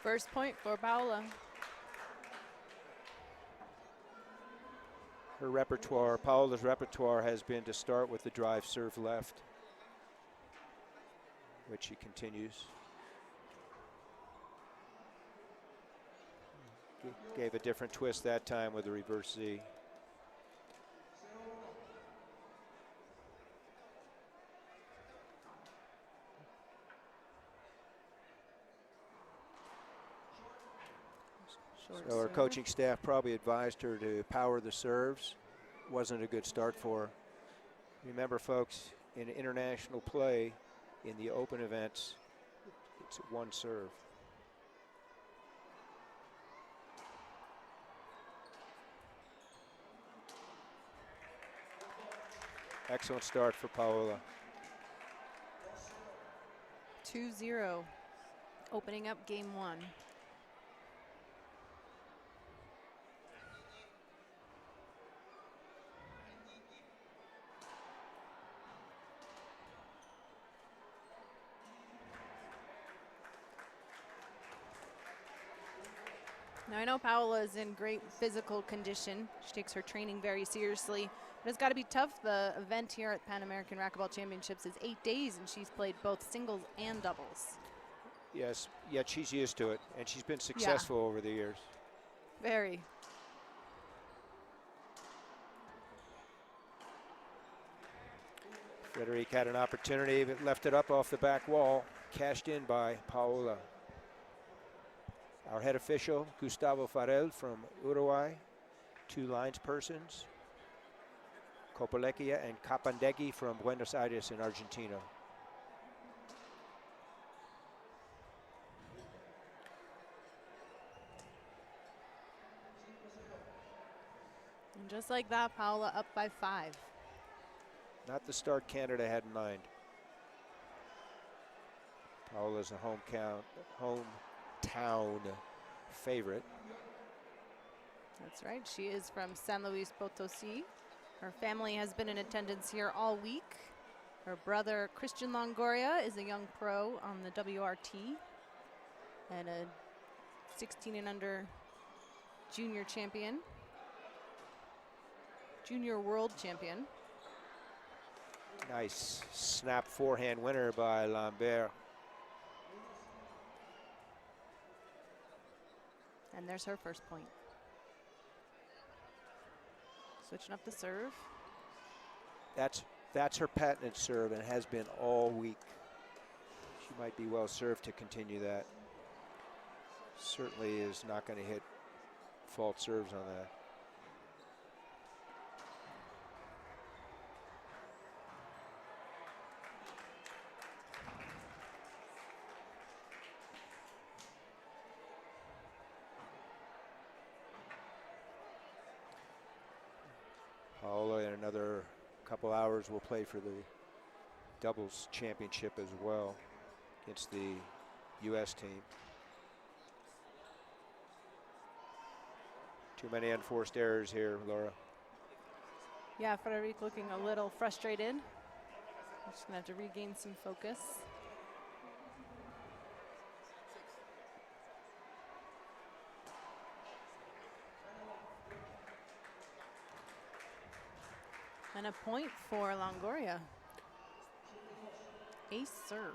First point for Paola. Her repertoire, Paola's repertoire has been to start with the drive serve left, which she continues. Gave a different twist that time with the reverse Z. So her coaching staff probably advised her to power the serves. Wasn't a good start for her. Remember, folks, in international play, in the open events, it's one serve. Excellent start for Paola. 2-0, opening up game 1. Now, I know Paola is in great physical condition. She takes her training very seriously, but it's got to be tough. The event here at Pan American Racquetball Championships is 8 days, and she's played both singles and doubles. Yes, yet she's used to it, and she's been successful over the years. Very. Frederic had an opportunity, but left it up off the back wall, cashed in by Paola. Our head official, Gustavo Farel from Uruguay, 2 lines persons, Copolecchia and Capandegui from Buenos Aires in Argentina. And just like that, Paola up by 5. Not the start Canada had in mind. Paola's a hometown favorite. That's right. She is from San Luis Potosi. Her family has been in attendance here all week. Her brother, Christian Longoria, is a young pro on the WRT and a 16 and under junior champion, junior world champion. Nice snap forehand winner by Lambert. And there's her first point. Switching up the serve. That's her patented serve and has been all week. She might be well served to continue that. Certainly is not going to hit fault serves on that. Paola in another couple hours will play for the doubles championship as well against the U.S. team. Too many unforced errors here, Laura. Yeah, Frederic looking a little frustrated. Just gonna have to regain some focus. And a point for Longoria. Ace serve.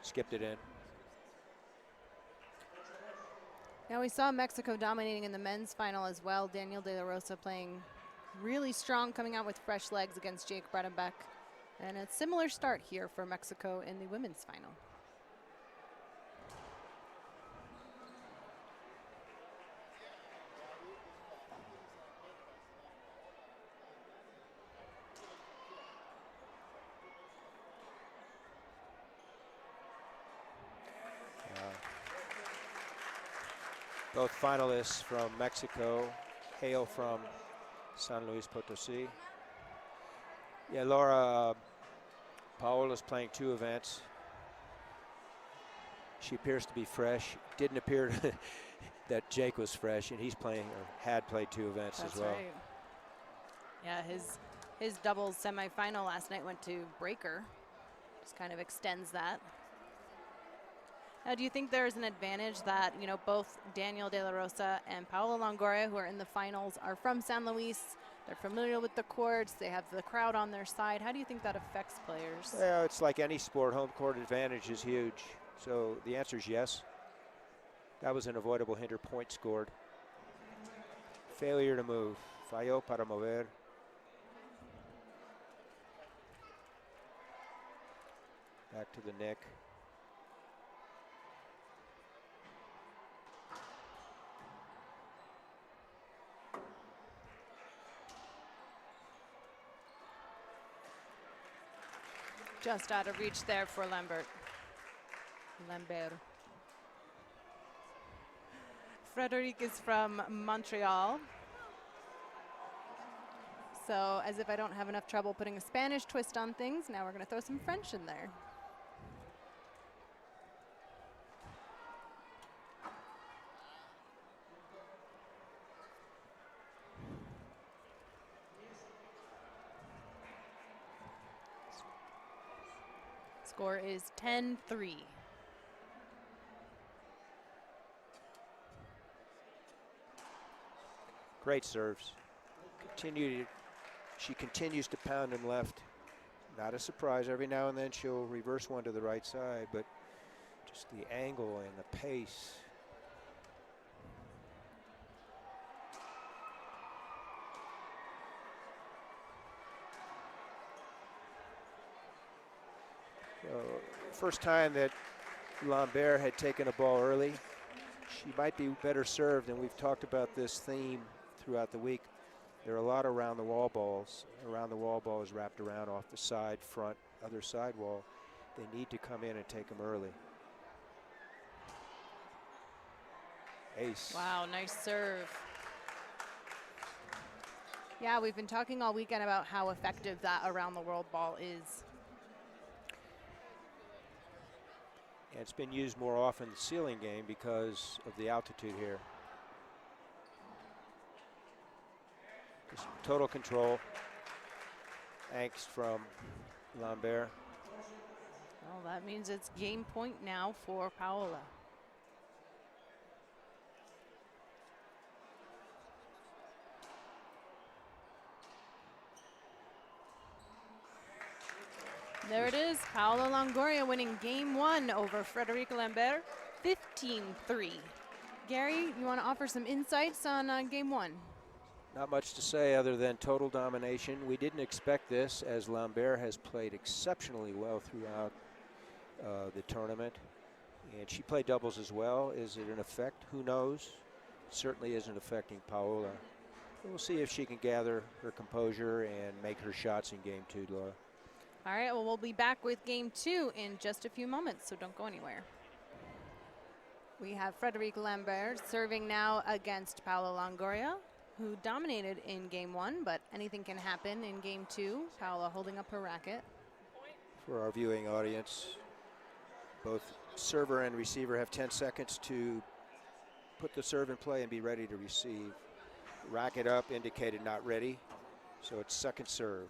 Skipped it in. Now we saw Mexico dominating in the men's final as well. Daniel De La Rosa playing really strong, coming out with fresh legs against Jake Bredenbeck. And a similar start here for Mexico in the women's final. Both finalists from Mexico hail from San Luis Potosi. Yeah, Laura, Paola's playing 2 events. She appears to be fresh. Didn't appear that Jake was fresh, and he's playing or had played 2 events That's as well. right. Yeah, his doubles semifinal last night went to breaker. Just kind of extends that. Now, do you think there is an advantage that, you know, both Daniel De La Rosa and Paola Longoria, who are in the finals, are from San Luis? They're familiar with the courts. They have the crowd on their side. How do you think that affects players? Well, it's like any sport. Home court advantage is huge. So the answer is yes. That was an avoidable hinder point scored. Failure to move. Falló para mover. Back to the neck. Just out of reach there for Lambert. Frederic is from Montreal. So as if I don't have enough trouble putting a Spanish twist on things, now we're going to throw some French in there. Score is 10-3. Great serves. She continues to pound him left. Not a surprise. Every now and then she'll reverse one to the right side, but just the angle and the pace. First time that Lambert had taken a ball early. She might be better served, and we've talked about this theme throughout the week. There are a lot of around the wall balls. Around the wall ball is wrapped around off the side, front, other side wall. They need to come in and take them early. Ace. Wow, nice serve. Yeah, we've been talking all weekend about how effective that around the world ball is. And it's been used more often in the ceiling game because of the altitude here. Just total control. Angst from Lambert. Well, that means it's game point now for Paola. There it is, Paola Longoria winning game 1 over Frederic Lambert, 15-3. Gary, you want to offer some insights on game 1? Not much to say other than total domination. We didn't expect this, as Lambert has played exceptionally well throughout the tournament. And she played doubles as well. Is it an effect? Who knows? Certainly isn't affecting Paola. We'll see if she can gather her composure and make her shots in game 2, Laura. All right, well, we'll be back with game 2 in just a few moments, so don't go anywhere. We have Frederic Lambert serving now against Paola Longoria, who dominated in game 1, but anything can happen in game 2. Paola holding up her racket. For our viewing audience, both server and receiver have 10 seconds to put the serve in play and be ready to receive. Racket up indicated not ready, so it's second serve.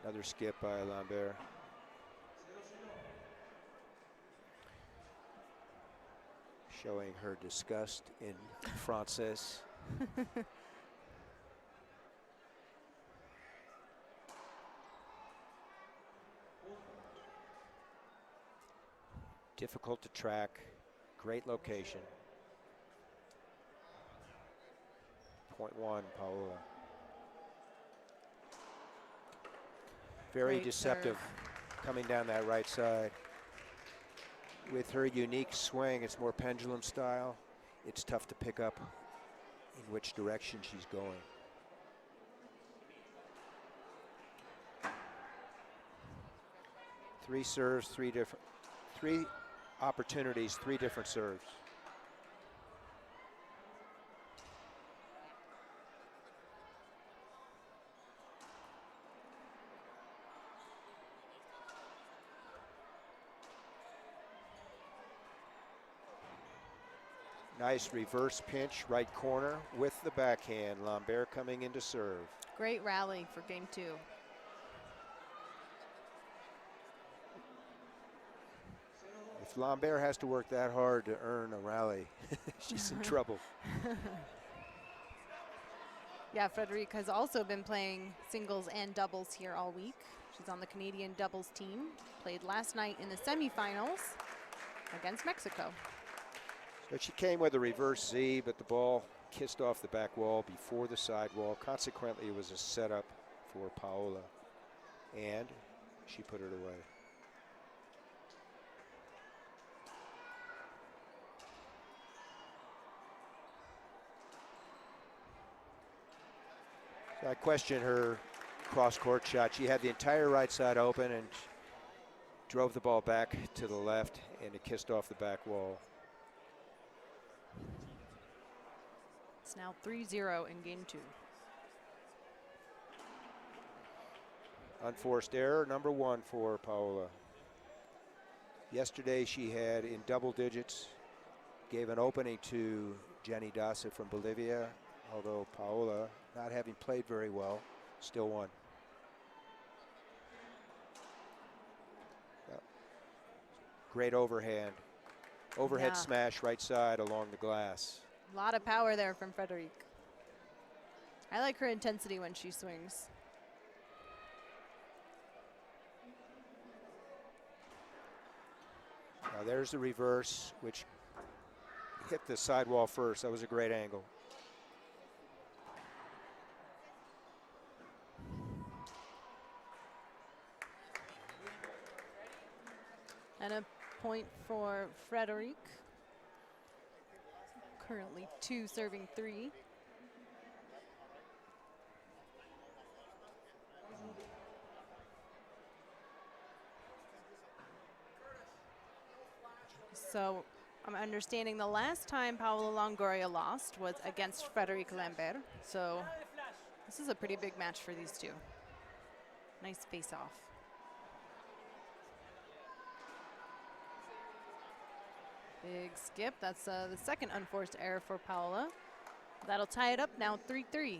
Another skip by Lambert. Showing her disgust in Frances. Difficult to track, great location. Point 1, Paola. Very Great deceptive serve. coming down that right side. With her unique swing, it's more pendulum style. It's tough to pick up in which direction she's going. Three serves, three opportunities, 3 different serves. Nice reverse pinch, right corner with the backhand. Lambert coming in to serve. Great rally for game 2. If Lambert has to work that hard to earn a rally, she's in trouble. Yeah, Frederique has also been playing singles and doubles here all week. She's on the Canadian doubles team. Played last night in the semifinals against Mexico. So she came with a reverse Z, but the ball kissed off the back wall before the side wall. Consequently, it was a setup for Paola, and she put it away. So I question her cross-court shot. She had the entire right side open and drove the ball back to the left, and it kissed off the back wall. It's now 3-0 in game 2. Unforced error number 1 for Paola. Yesterday she had in double digits, gave an opening to Jenny Dasa from Bolivia, although Paola, not having played very well, still won. Great overhead smash right side along the glass. A lot of power there from Frederique. I like her intensity when she swings. Now there's the reverse, which hit the sidewall first. That was a great angle. And a point for Frederique. Currently 2 serving 3. So I'm understanding the last time Paola Longoria lost was against Frederique Lambert. So this is a pretty big match for these two. Nice face-off. Big skip. That's the second unforced error for Paola. That'll tie it up now 3-3.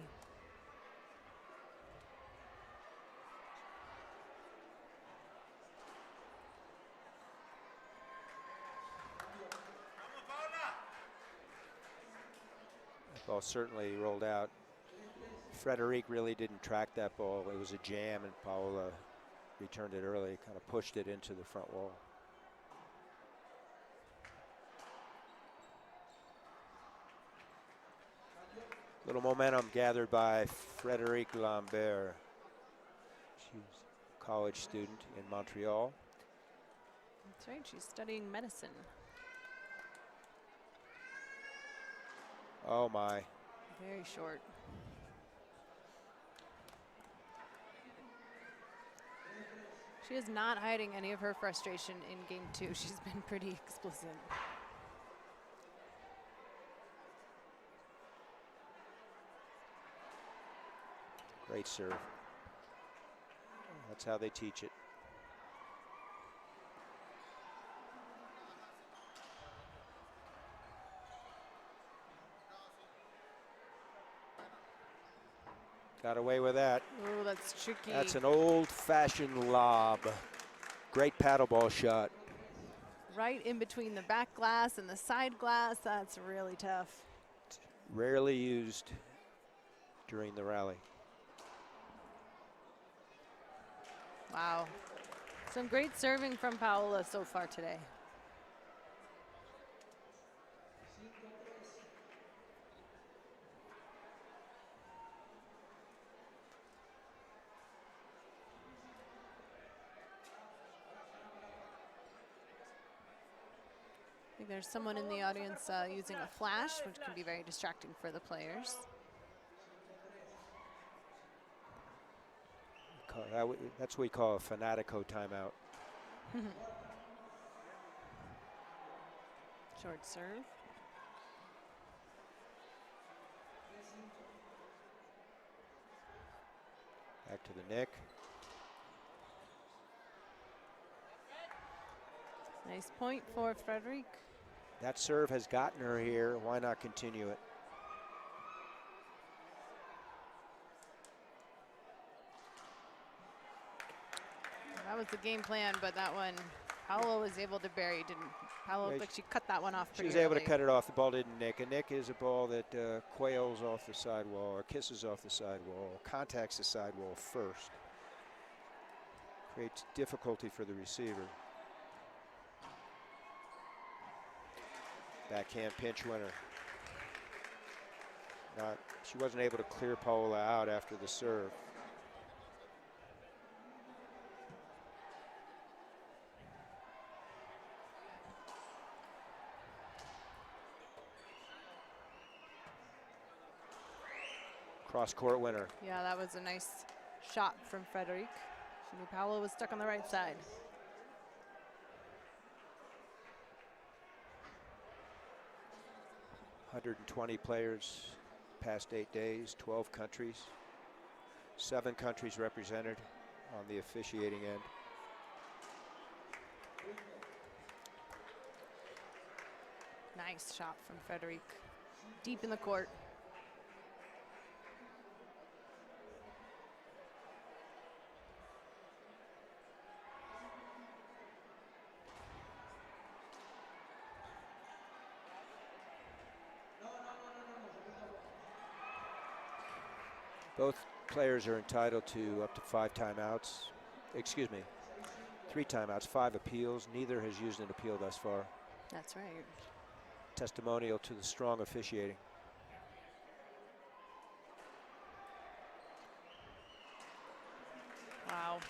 Ball certainly rolled out. Frederique really didn't track that ball. It was a jam, and Paola returned it early, kind of pushed it into the front wall. Little momentum gathered by Frederique Lambert. She's a college student in Montreal. That's right, she's studying medicine. Oh my. Very short. She is not hiding any of her frustration in game 2. She's been pretty explicit. Great serve. That's how they teach it. Got away with that. Oh, that's tricky. That's an old-fashioned lob. Great paddleball shot. Right in between the back glass and the side glass. That's really tough. Rarely used during the rally. Wow. Some great serving from Paola so far today. I think there's someone in the audience using a flash, which can be very distracting for the players. That's what we call a fanatico timeout. Short serve. Back to the Nick. Nice point for Frederic. That serve has gotten her here. Why not continue it? That was the game plan, but that one, Paolo was able to bury. Didn't Paolo looked like she cut that one off pretty She was able to early. cut it off. The ball didn't nick. A nick is a ball that quails off the sidewall or kisses off the sidewall, contacts the sidewall first. Creates difficulty for the receiver. Backhand pinch winner. She wasn't able to clear Paola out after the serve. Cross-court winner. Yeah, that was a nice shot from Frederic. She knew Paolo was stuck on the right side. $120 players past 8 days, 12 countries, 7 countries represented on the officiating end. Nice shot from Frederic, deep in the court. Both players are entitled to up to 5 timeouts. Excuse me, 3 timeouts, 5 appeals. Neither has used an appeal thus far. That's right. Testimonial to the strong officiating. Wow.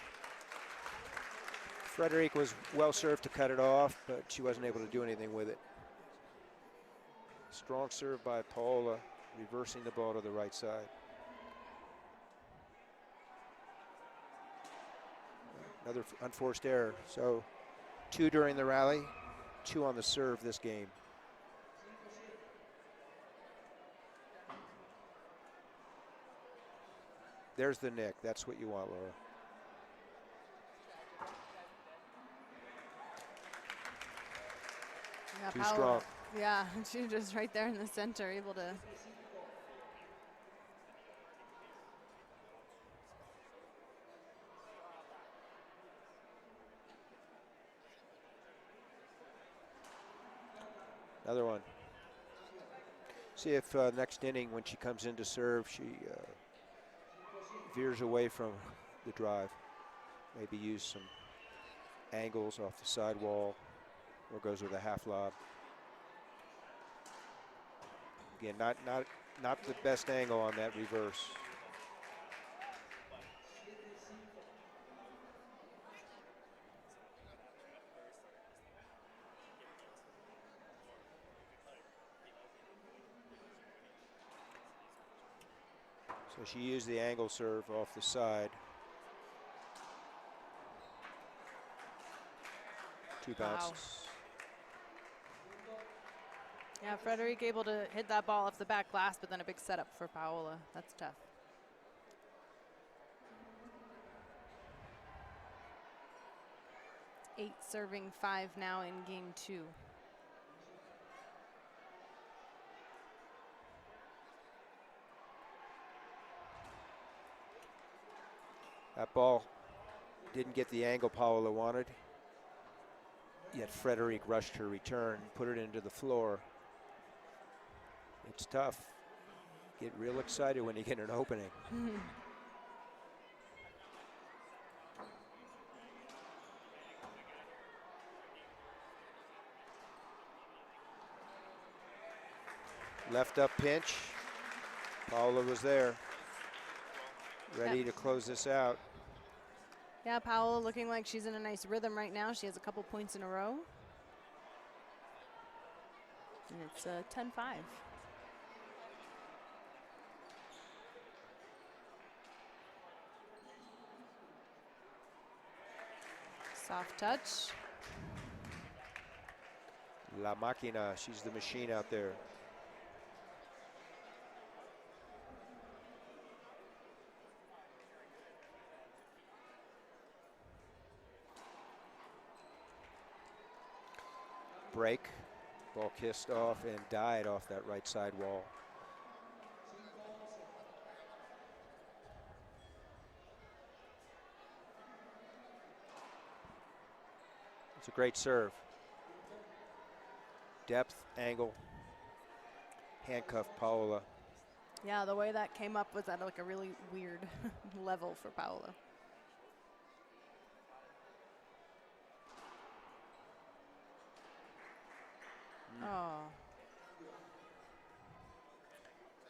Frederic was well served to cut it off, but she wasn't able to do anything with it. Strong serve by Paola, reversing the ball to the right side. Another unforced error. So 2 during the rally, 2 on the serve this game. There's the nick. That's what you want, Laura. Yeah, Too Paolo, strong. yeah, she was just right there in the center, able to. Another one. See if next inning, when she comes in to serve, she veers away from the drive. Maybe use some angles off the sidewall or goes with a half lob. Again, not the best angle on that reverse. So she used the angle serve off the side. 2 bounces. Wow. Yeah, Frederic able to hit that ball off the back glass, but then a big setup for Paola. That's tough. Eight serving 5 now in game 2. That ball didn't get the angle Paola wanted, yet Frederic rushed her return, put it into the floor. It's tough. Get real excited when you get an opening. Left up pinch. Paola was there, ready to close this out. Yeah, Paola looking like she's in a nice rhythm right now. She has a couple points in a row. And it's 10-5. Soft touch. La Máquina, she's the machine out there. Break. Ball kissed off and died off that right side wall. It's a great serve. Depth, angle, handcuff Paola. Yeah, the way that came up was at like a really weird level for Paola. Oh.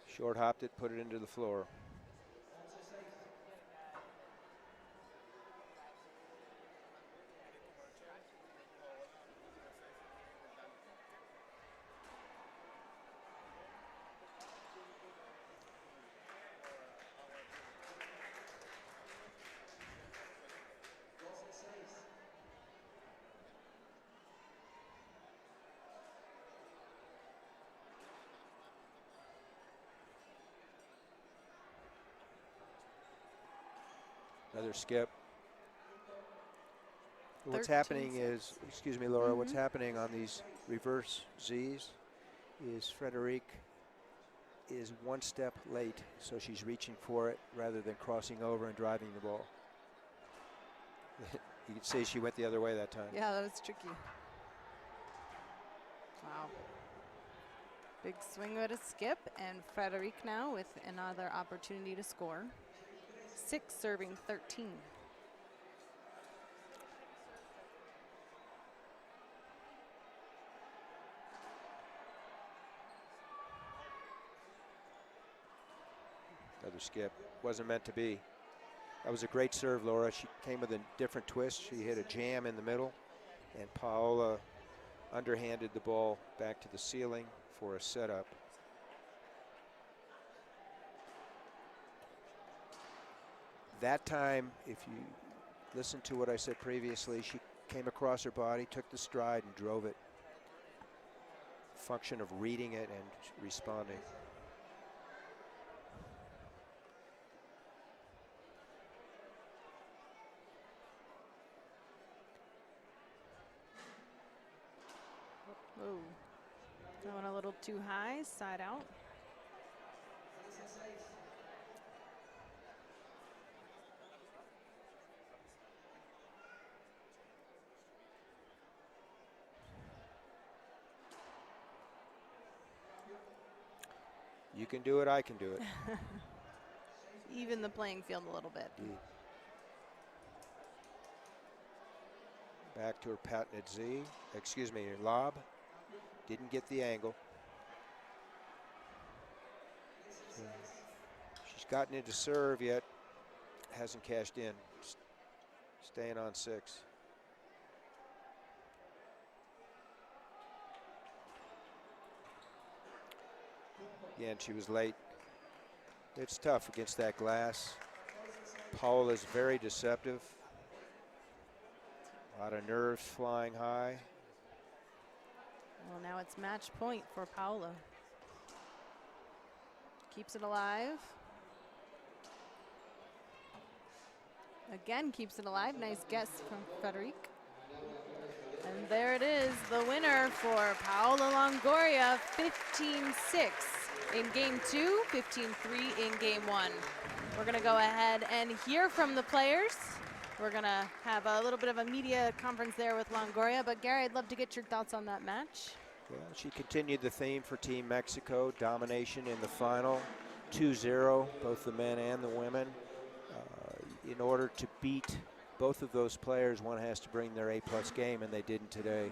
Short hopped it, put it into the floor. Another skip. What's happening is, excuse me, Laura, what's happening on these reverse Zs is Frederique is one step late, so she's reaching for it rather than crossing over and driving the ball. You can see she went the other way that time. Yeah, that was tricky. Wow. Big swing with a skip, and Frederique now with another opportunity to score. 6 serving 13. Another skip. Wasn't meant to be. That was a great serve, Laura. She came with a different twist. She hit a jam in the middle, and Paola underhanded the ball back to the ceiling for a setup. That time, if you listen to what I said previously, she came across her body, took the stride, and drove it. Function of reading it and responding. Oh, going a little too high, side out. You can do it, I can do it. Even the playing field a little bit. Indeed. Back to her patented Z, excuse me, her lob. Didn't get the angle. So she's gotten into serve yet, hasn't cashed in. Staying on 6. Again, she was late. It's tough against that glass. Paola's very deceptive. A lot of nerves flying high. Well, now it's match point for Paola. Keeps it alive. Again, keeps it alive. Nice guess from Frederique. And there it is, the winner for Paola Longoria, 15-6 in game 2, 15-3 in game 1. We're gonna go ahead and hear from the players. We're gonna have a little bit of a media conference there with Longoria, but Gary, I'd love to get your thoughts on that match. Well, she continued the theme for Team Mexico, domination in the final, 2-0, both the men and the women. In order to beat both of those players, one has to bring their A+ game, and they didn't today.